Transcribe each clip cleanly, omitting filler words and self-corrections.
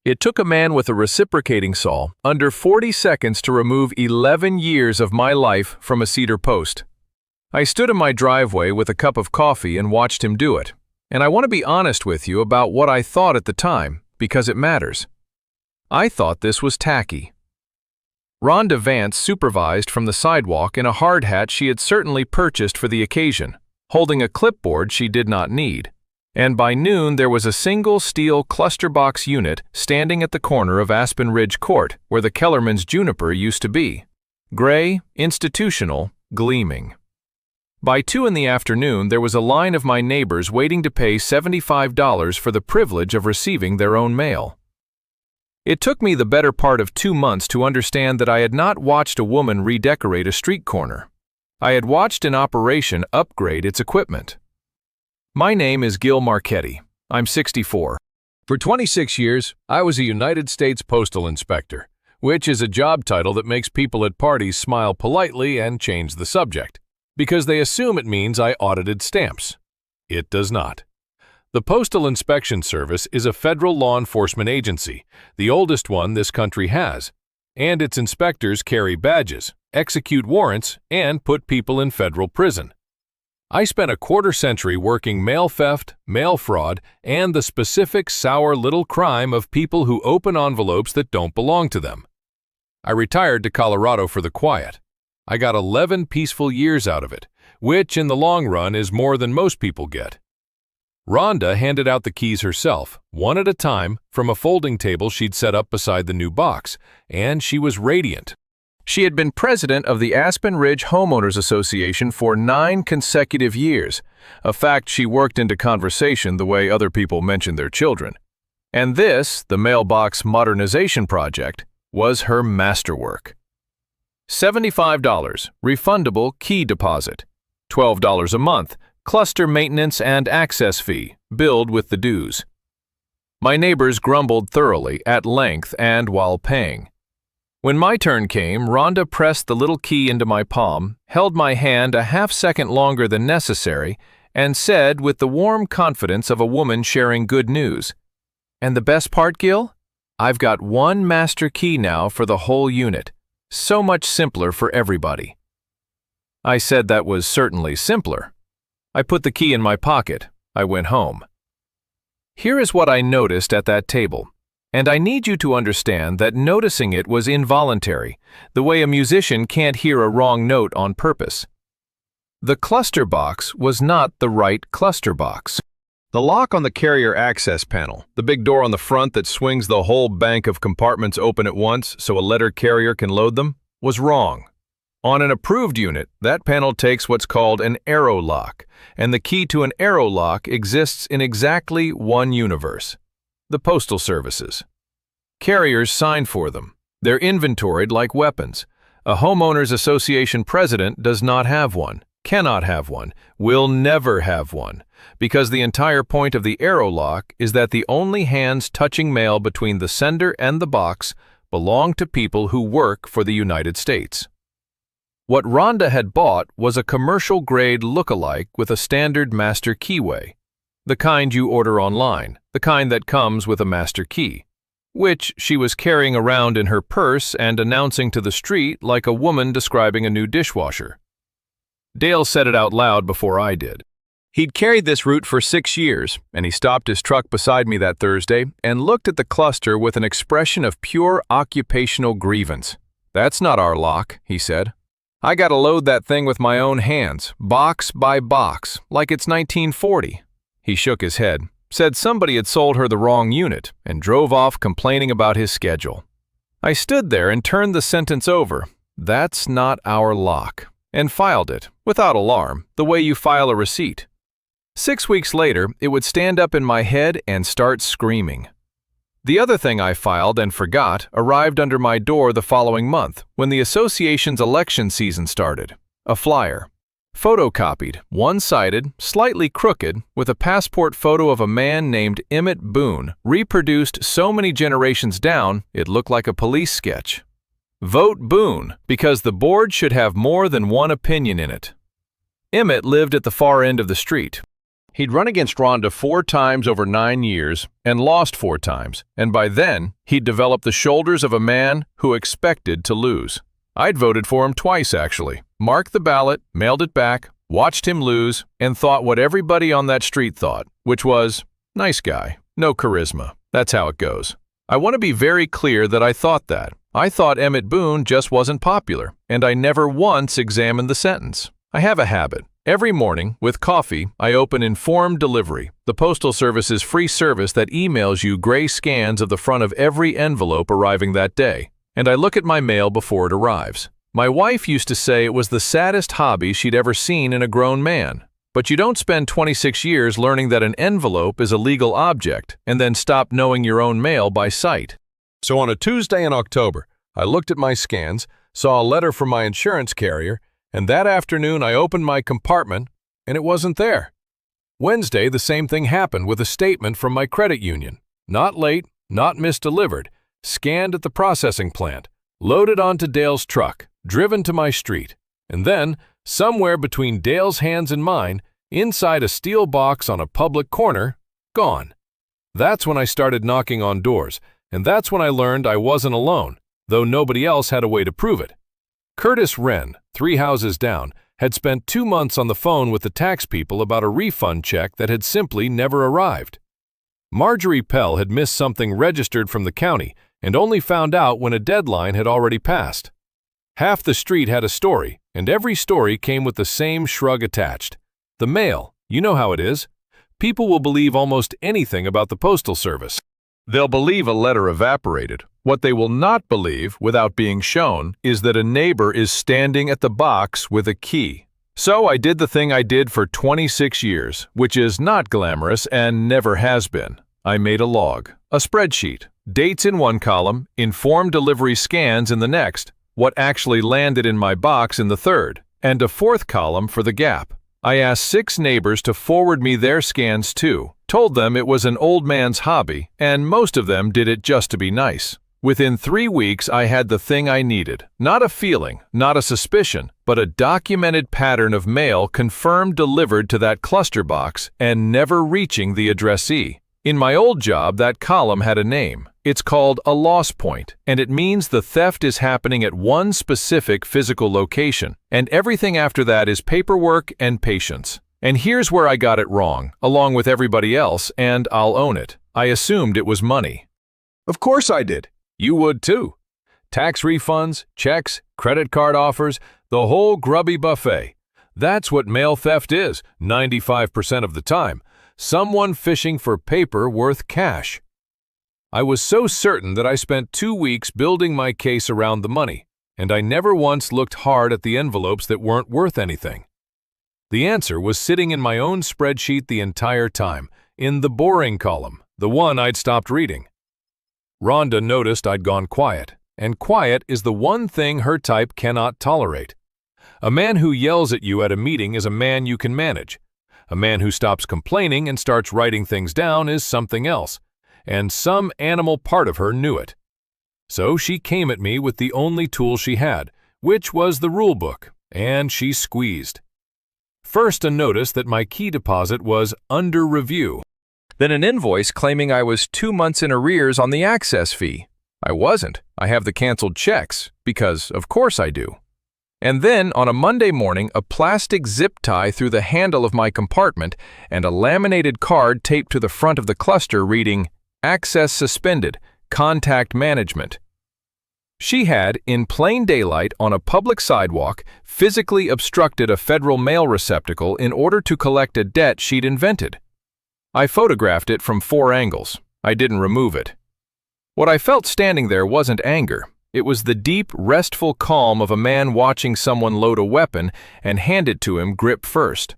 It took a man with a reciprocating saw under 40 seconds to remove 11 years of my life from a cedar post. I stood in my driveway with a cup of coffee and watched him do it. And I want to be honest with you about what I thought at the time, because it matters. I thought this was tacky. Rhonda Vance supervised from the sidewalk in a hard hat she had certainly purchased for the occasion, holding a clipboard she did not need. And by noon there was a single steel cluster box unit standing at the corner of Aspen Ridge Court where the Kellerman's Juniper used to be. Gray, institutional, gleaming. By 2 in the afternoon there was a line of my neighbors waiting to pay $75 for the privilege of receiving their own mail. It took me the better part of 2 months to understand that I had not watched a woman redecorate a street corner. I had watched an operation upgrade its equipment. My name is Gil Marchetti. I'm 64. For 26 years, I was a United States Postal Inspector, which is a job title that makes people at parties smile politely and change the subject, because they assume it means I audited stamps. It does not. The Postal Inspection Service is a federal law enforcement agency, the oldest one this country has, and its inspectors carry badges, execute warrants, and put people in federal prison. I spent a quarter-century working mail theft, mail fraud, and the specific sour little crime of people who open envelopes that don't belong to them. I retired to Colorado for the quiet. I got 11 peaceful years out of it, which in the long run is more than most people get. Rhonda handed out the keys herself, one at a time, from a folding table she'd set up beside the new box, and she was radiant. She had been president of the Aspen Ridge Homeowners Association for 9 consecutive years, a fact she worked into conversation the way other people mentioned their children. And this, the mailbox modernization project, was her masterwork. $75, refundable key deposit. $12 a month, cluster maintenance and access fee, billed with the dues. My neighbors grumbled thoroughly, at length, and while paying. When my turn came, Rhonda pressed the little key into my palm, held my hand a half-second longer than necessary, and said with the warm confidence of a woman sharing good news, "And the best part, Gil? I've got one master key now for the whole unit. So much simpler for everybody." I said that was certainly simpler. I put the key in my pocket. I went home. Here is what I noticed at that table. And I need you to understand that noticing it was involuntary, the way a musician can't hear a wrong note on purpose. The cluster box was not the right cluster box. The lock on the carrier access panel, the big door on the front that swings the whole bank of compartments open at once so a letter carrier can load them, was wrong. On an approved unit, that panel takes what's called an arrow lock, and the key to an arrow lock exists in exactly one universe. The Postal Services. Carriers sign for them. They're inventoried like weapons. A homeowners association president does not have one, cannot have one, will never have one, because the entire point of the arrow lock is that the only hands touching mail between the sender and the box belong to people who work for the United States. What Rhonda had bought was a commercial-grade look-alike with a standard master keyway. The kind you order online, the kind that comes with a master key, which she was carrying around in her purse and announcing to the street like a woman describing a new dishwasher. Dale said it out loud before I did. He'd carried this route for 6 years, and he stopped his truck beside me that Thursday and looked at the cluster with an expression of pure occupational grievance. "That's not our lock," he said. "I gotta load that thing with my own hands, box by box, like it's 1940. He shook his head, said somebody had sold her the wrong unit, and drove off complaining about his schedule. I stood there and turned the sentence over, "That's not our lock," and filed it, without alarm, the way you file a receipt. 6 weeks later, it would stand up in my head and start screaming. The other thing I filed and forgot arrived under my door the following month, when the association's election season started. A flyer. Photocopied, one-sided, slightly crooked, with a passport photo of a man named Emmett Boone, reproduced so many generations down it looked like a police sketch. Vote Boone, because the board should have more than one opinion in it. Emmett lived at the far end of the street. He'd run against Rhonda 4 times over 9 years and lost 4 times, and by then, he'd developed the shoulders of a man who expected to lose. I'd voted for him twice, actually. Marked the ballot, mailed it back, watched him lose, and thought what everybody on that street thought, which was, nice guy, no charisma. That's how it goes. I want to be very clear that I thought that. I thought Emmett Boone just wasn't popular, and I never once examined the sentence. I have a habit. Every morning, with coffee, I open Informed Delivery, the Postal Service's free service that emails you gray scans of the front of every envelope arriving that day, and I look at my mail before it arrives. My wife used to say it was the saddest hobby she'd ever seen in a grown man. But you don't spend 26 years learning that an envelope is a legal object and then stop knowing your own mail by sight. So on a Tuesday in October, I looked at my scans, saw a letter from my insurance carrier, and that afternoon I opened my compartment and it wasn't there. Wednesday, the same thing happened with a statement from my credit union. Not late, not misdelivered, scanned at the processing plant, loaded onto Dale's truck, driven to my street, and then, somewhere between Dale's hands and mine, inside a steel box on a public corner, gone. That's when I started knocking on doors, and that's when I learned I wasn't alone, though nobody else had a way to prove it. Curtis Wren, 3 houses down, had spent 2 months on the phone with the tax people about a refund check that had simply never arrived. Marjorie Pell had missed something registered from the county and only found out when a deadline had already passed. Half the street had a story, and every story came with the same shrug attached. The mail, you know how it is. People will believe almost anything about the Postal Service. They'll believe a letter evaporated. What they will not believe, without being shown, is that a neighbor is standing at the box with a key. So I did the thing I did for 26 years, which is not glamorous and never has been. I made a log, a spreadsheet, dates in one column, informed delivery scans in the next, what actually landed in my box in the third, and a 4th column for the gap. I asked 6 neighbors to forward me their scans too, told them it was an old man's hobby, and most of them did it just to be nice. Within 3 weeks, I had the thing I needed. Not a feeling, not a suspicion, but a documented pattern of mail confirmed delivered to that cluster box and never reaching the addressee. In my old job, that column had a name. It's called a loss point, and it means the theft is happening at one specific physical location, and everything after that is paperwork and patience. And here's where I got it wrong, along with everybody else, and I'll own it. I assumed it was money. Of course I did. You would too. Tax refunds, checks, credit card offers, the whole grubby buffet. That's what mail theft is, 95% of the time. Someone fishing for paper worth cash. I was so certain that I spent 2 weeks building my case around the money, and I never once looked hard at the envelopes that weren't worth anything. The answer was sitting in my own spreadsheet the entire time, in the boring column, the one I'd stopped reading. Rhonda noticed I'd gone quiet, and quiet is the one thing her type cannot tolerate. A man who yells at you at a meeting is a man you can manage. A man who stops complaining and starts writing things down is something else, and some animal part of her knew it. So she came at me with the only tool she had, which was the rule book, and she squeezed. First, a notice that my key deposit was under review. Then an invoice claiming I was 2 months in arrears on the access fee. I wasn't. I have the canceled checks, because of course I do. And then, on a Monday morning, a plastic zip tie through the handle of my compartment and a laminated card taped to the front of the cluster reading, "Access suspended, contact management." She had, in plain daylight on a public sidewalk, physically obstructed a federal mail receptacle in order to collect a debt she'd invented. I photographed it from 4 angles. I didn't remove it. What I felt standing there wasn't anger. It was the deep, restful calm of a man watching someone load a weapon and hand it to him grip first.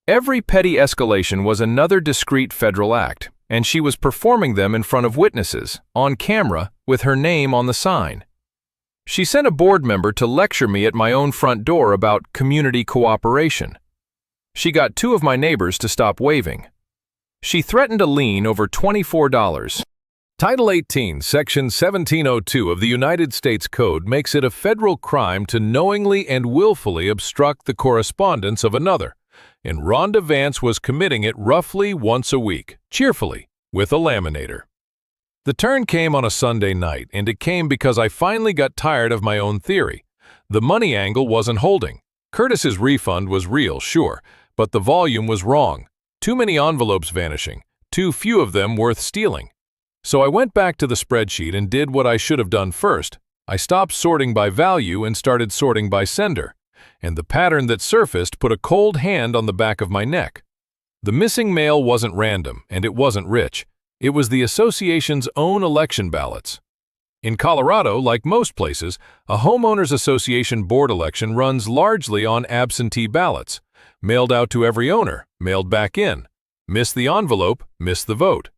Every petty escalation was another discreet federal act, and she was performing them in front of witnesses, on camera, with her name on the sign. She sent a board member to lecture me at my own front door about community cooperation. She got 2 of my neighbors to stop waving. She threatened a lien over $24. Title 18, Section 1702 of the United States Code makes it a federal crime to knowingly and willfully obstruct the correspondence of another. and Rhonda Vance was committing it roughly once a week, cheerfully, with a laminator. The turn came on a Sunday night, and it came because I finally got tired of my own theory. The money angle wasn't holding. Curtis's refund was real, sure, but the volume was wrong. Too many envelopes vanishing, too few of them worth stealing. So I went back to the spreadsheet and did what I should have done first. I stopped sorting by value and started sorting by sender, and the pattern that surfaced put a cold hand on the back of my neck. The missing mail wasn't random, and it wasn't rich. It was the association's own election ballots. In Colorado, like most places, a homeowners association board election runs largely on absentee ballots, mailed out to every owner, mailed back in. Miss the envelope, miss the vote.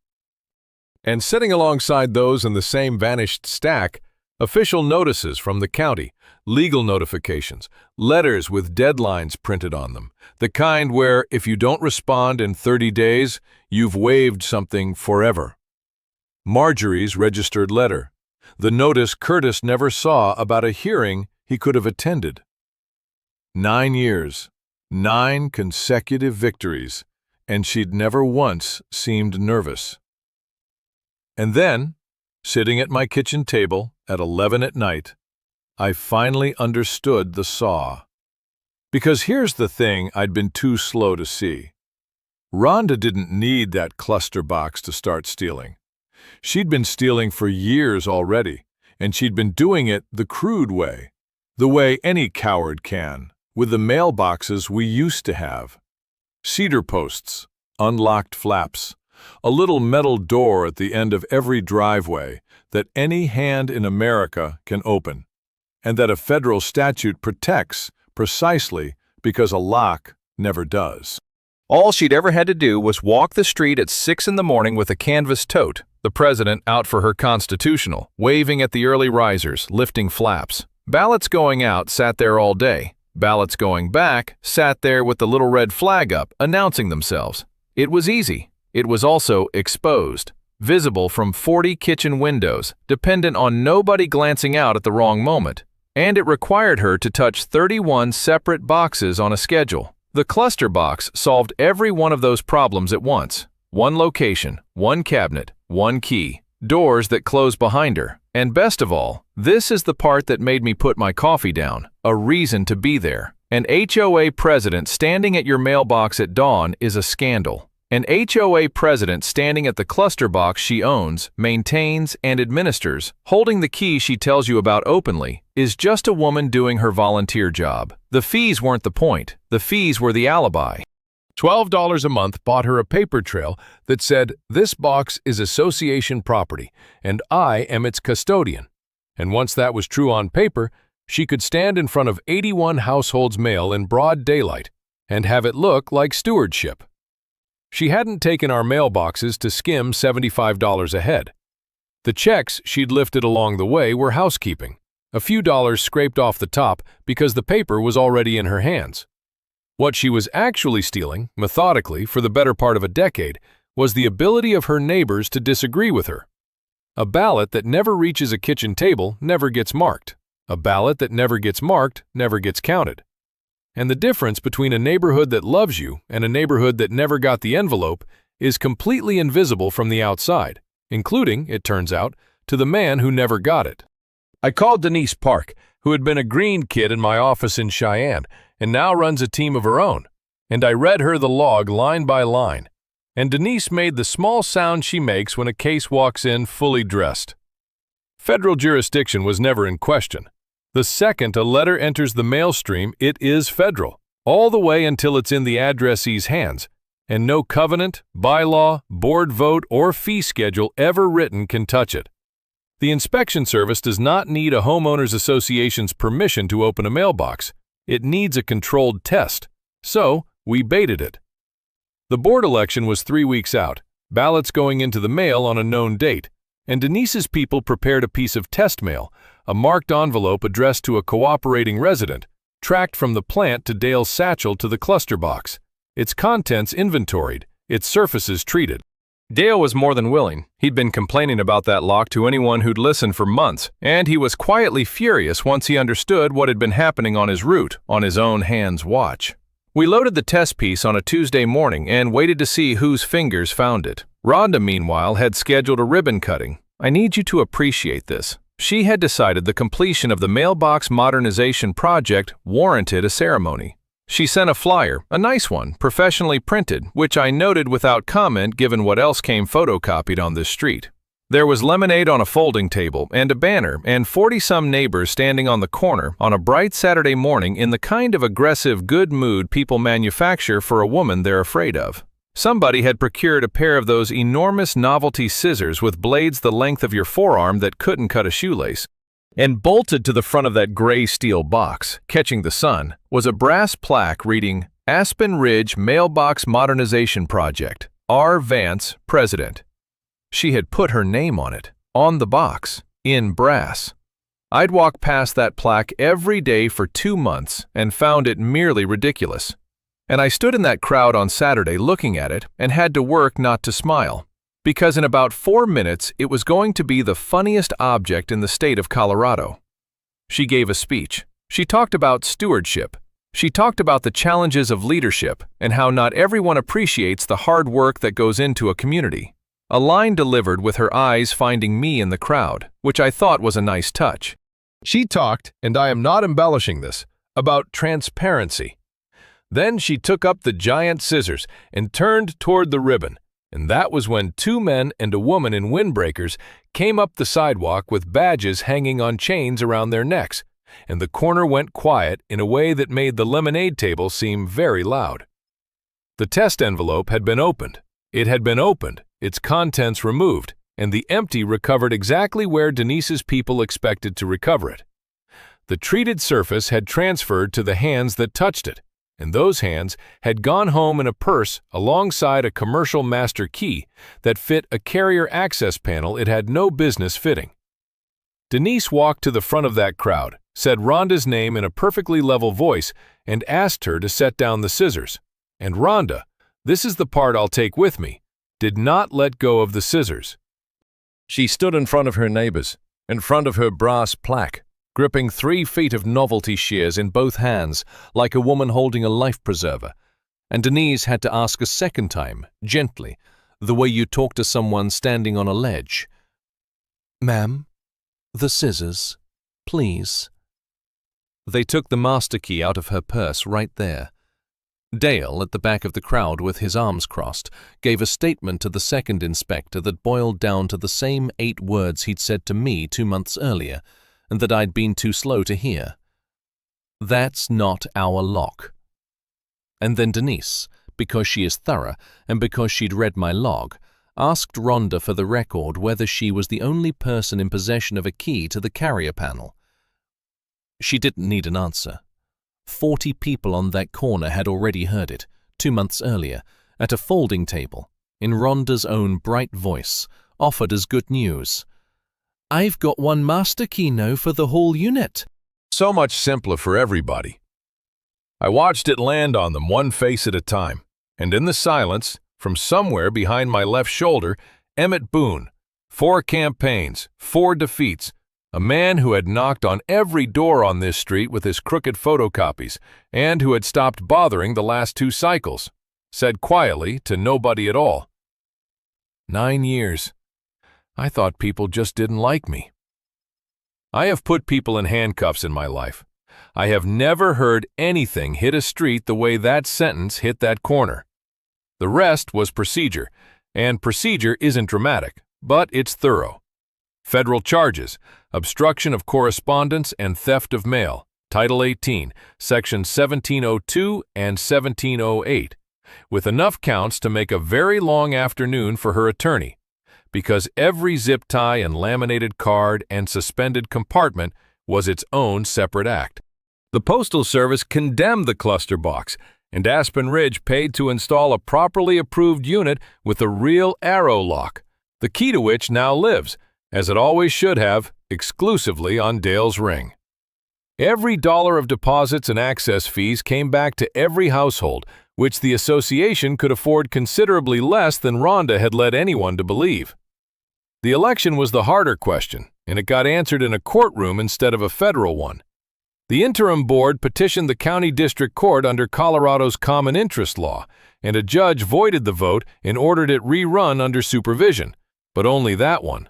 And sitting alongside those in the same vanished stack, official notices from the county, legal notifications, letters with deadlines printed on them, the kind where if you don't respond in 30 days, you've waived something forever. Marjorie's registered letter, the notice Curtis never saw about a hearing he could have attended. 9 years, 9 consecutive victories, and she'd never once seemed nervous. And then, sitting at my kitchen table at 11 at night, I finally understood the saw. Because here's the thing I'd been too slow to see. Rhonda didn't need that cluster box to start stealing. She'd been stealing for years already, and she'd been doing it the crude way, the way any coward can, with the mailboxes we used to have. Cedar posts, unlocked flaps, a little metal door at the end of every driveway that any hand in America can open, and that a federal statute protects precisely because a lock never does. All she'd ever had to do was walk the street at 6 in the morning with a canvas tote, the president out for her constitutional, waving at the early risers, lifting flaps. Ballots going out sat there all day. Ballots going back sat there with the little red flag up, announcing themselves. It was easy. It was also exposed, visible from 40 kitchen windows, dependent on nobody glancing out at the wrong moment. And it required her to touch 31 separate boxes on a schedule. The cluster box solved every one of those problems at once. One location, one cabinet, one key, doors that close behind her. And best of all, this is the part that made me put my coffee down, a reason to be there. An HOA president standing at your mailbox at dawn is a scandal. An HOA president standing at the cluster box she owns, maintains, and administers, holding the key she tells you about openly, is just a woman doing her volunteer job. The fees weren't the point. The fees were the alibi. $12 a month bought her a paper trail that said, "This box is association property, and I am its custodian." And once that was true on paper, she could stand in front of 81 households' mail in broad daylight and have it look like stewardship. She hadn't taken our mailboxes to skim $75 a head. The checks she'd lifted along the way were housekeeping, a few dollars scraped off the top because the paper was already in her hands. What she was actually stealing, methodically, for the better part of a decade, was the ability of her neighbors to disagree with her. A ballot that never reaches a kitchen table never gets marked. A ballot that never gets marked never gets counted. And the difference between a neighborhood that loves you and a neighborhood that never got the envelope is completely invisible from the outside, including, it turns out, to the man who never got it. I called Denise Park, who had been a green kid in my office in Cheyenne and now runs a team of her own, and I read her the log line by line. And Denise made the small sound she makes when a case walks in fully dressed. Federal jurisdiction was never in question. The second a letter enters the mail stream, it is federal, all the way until it's in the addressee's hands, and no covenant, bylaw, board vote, or fee schedule ever written can touch it. The inspection service does not need a homeowners association's permission to open a mailbox. It needs a controlled test. So, we baited it. The board election was 3 weeks out, ballots going into the mail on a known date, and Denise's people prepared a piece of test mail, a marked envelope addressed to a cooperating resident, tracked from the plant to Dale's satchel to the cluster box, its contents inventoried, its surfaces treated. Dale was more than willing. He'd been complaining about that lock to anyone who'd listened for months, and he was quietly furious once he understood what had been happening on his route, on his own hand's watch. We loaded the test piece on a Tuesday morning and waited to see whose fingers found it. Rhonda, meanwhile, had scheduled a ribbon cutting. I need you to appreciate this. She had decided the completion of the mailbox modernization project warranted a ceremony. She sent a flyer, a nice one, professionally printed, which I noted without comment given what else came photocopied on this street. There was lemonade on a folding table and a banner and 40-some neighbors standing on the corner on a bright Saturday morning in the kind of aggressive good mood people manufacture for a woman they're afraid of. Somebody had procured a pair of those enormous novelty scissors with blades the length of your forearm that couldn't cut a shoelace. And bolted to the front of that gray steel box, catching the sun, was a brass plaque reading, Aspen Ridge Mailbox Modernization Project, R. Vance, President. She had put her name on it, on the box, in brass. I'd walked past that plaque every day for 2 months and found it merely ridiculous. And I stood in that crowd on Saturday looking at it and had to work not to smile. Because in about 4 minutes it was going to be the funniest object in the state of Colorado. She gave a speech. She talked about stewardship. She talked about the challenges of leadership and how not everyone appreciates the hard work that goes into a community. A line delivered with her eyes finding me in the crowd, which I thought was a nice touch. She talked, and I am not embellishing this, about transparency. Then she took up the giant scissors and turned toward the ribbon. And that was when 2 men and a woman in windbreakers came up the sidewalk with badges hanging on chains around their necks, and the corner went quiet in a way that made the lemonade table seem very loud. The test envelope had been opened. It had been opened, its contents removed, and the empty recovered exactly where Denise's people expected to recover it. The treated surface had transferred to the hands that touched it, and those hands had gone home in a purse alongside a commercial master key that fit a carrier access panel it had no business fitting. Denise walked to the front of that crowd, said Rhonda's name in a perfectly level voice, and asked her to set down the scissors. And Rhonda, this is the part I'll take with me, did not let go of the scissors. She stood in front of her neighbors, in front of her brass plaque, gripping 3 feet of novelty shears in both hands like a woman holding a life preserver, and Denise had to ask a second time, gently, the way you talk to someone standing on a ledge. "Ma'am, the scissors, please." They took the master key out of her purse right there. Dale, at the back of the crowd with his arms crossed, gave a statement to the second inspector that boiled down to the same 8 words he'd said to me 2 months earlier, and that I'd been too slow to hear. "That's not our lock." And then Denise, because she is thorough and because she'd read my log, asked Rhonda for the record whether she was the only person in possession of a key to the carrier panel. She didn't need an answer. 40 people on that corner had already heard it, 2 months earlier, at a folding table, in Rhonda's own bright voice, offered as good news. "I've got 1 master key now for the whole unit." So much simpler for everybody. I watched it land on them 1 face at a time, and in the silence, from somewhere behind my left shoulder, Emmett Boone, 4 campaigns, 4 defeats, a man who had knocked on every door on this street with his crooked photocopies and who had stopped bothering the last 2 cycles, said quietly to nobody at all, 9 years. I thought people just didn't like me. I have put people in handcuffs in my life. I have never heard anything hit a street the way that sentence hit that corner. The rest was procedure, and procedure isn't dramatic, but it's thorough. Federal charges, obstruction of correspondence and theft of mail, Title 18, Section 1702 and 1708, with enough counts to make a very long afternoon for her attorney, because every zip tie and laminated card and suspended compartment was its own separate act. The Postal Service condemned the cluster box, and Aspen Ridge paid to install a properly approved unit with a real arrow lock, the key to which now lives, as it always should have, exclusively on Dale's ring. Every dollar of deposits and access fees came back to every household, which the association could afford considerably less than Rhonda had led anyone to believe. The election was the harder question, and it got answered in a courtroom instead of a federal one. The interim board petitioned the county district court under Colorado's common interest law, and a judge voided the vote and ordered it rerun under supervision, but only that one.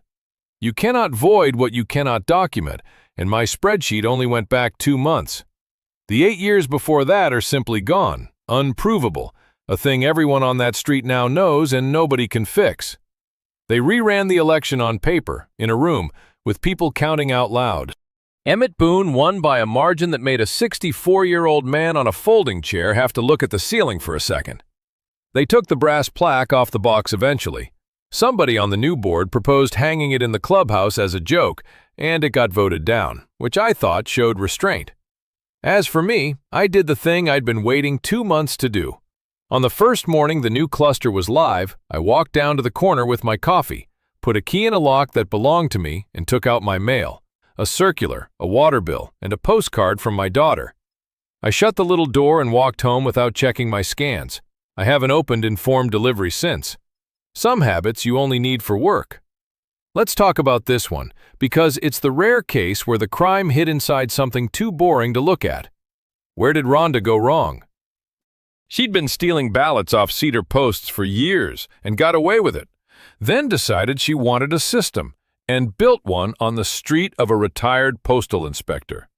You cannot void what you cannot document, and my spreadsheet only went back 2 months. The 8 years before that are simply gone, unprovable, a thing everyone on that street now knows and nobody can fix. They reran the election on paper, in a room, with people counting out loud. Emmett Boone won by a margin that made a 64-year-old man on a folding chair have to look at the ceiling for a second. They took the brass plaque off the box eventually. Somebody on the new board proposed hanging it in the clubhouse as a joke, and it got voted down, which I thought showed restraint. As for me, I did the thing I'd been waiting 2 months to do. On the first morning the new cluster was live, I walked down to the corner with my coffee, put a key in a lock that belonged to me, and took out my mail. A circular, a water bill, and a postcard from my daughter. I shut the little door and walked home without checking my scans. I haven't opened informed delivery since. Some habits you only need for work. Let's talk about this one, because it's the rare case where the crime hid inside something too boring to look at. Where did Rhonda go wrong? She'd been stealing ballots off cedar posts for years and got away with it, then decided she wanted a system, and built one on the street of a retired postal inspector.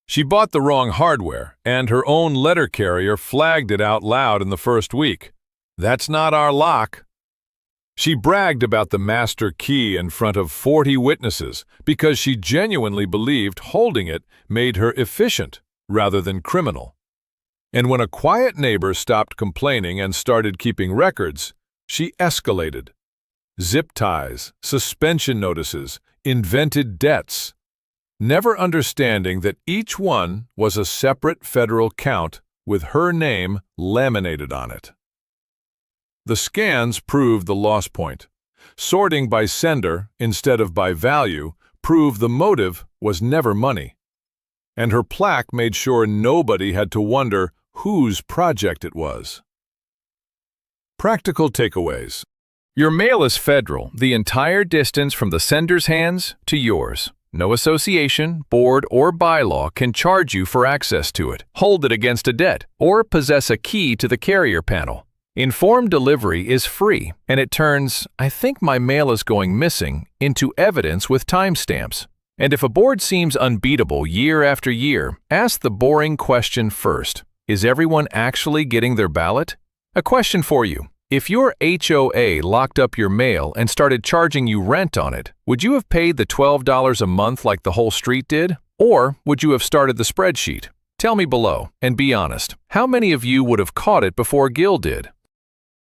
She bought the wrong hardware, and her own letter carrier flagged it out loud in the first week. "That's not our lock." She bragged about the master key in front of 40 witnesses because she genuinely believed holding it made her efficient rather than criminal. And when a quiet neighbor stopped complaining and started keeping records, she escalated. Zip ties, suspension notices, invented debts, never understanding that each one was a separate federal count with her name laminated on it. The scans proved the loss point. Sorting by sender instead of by value proved the motive was never money. And her plaque made sure nobody had to wonder whose project it was. Practical takeaways. Your mail is federal, the entire distance from the sender's hands to yours. No association, board, or bylaw can charge you for access to it, hold it against a debt, or possess a key to the carrier panel. Informed delivery is free, and it turns, "I think my mail is going missing," into evidence with timestamps. And if a board seems unbeatable year after year, ask the boring question first. Is everyone actually getting their ballot? A question for you. If your HOA locked up your mail and started charging you rent on it, would you have paid the $12 a month like the whole street did? Or would you have started the spreadsheet? Tell me below, and be honest. How many of you would have caught it before Gil did?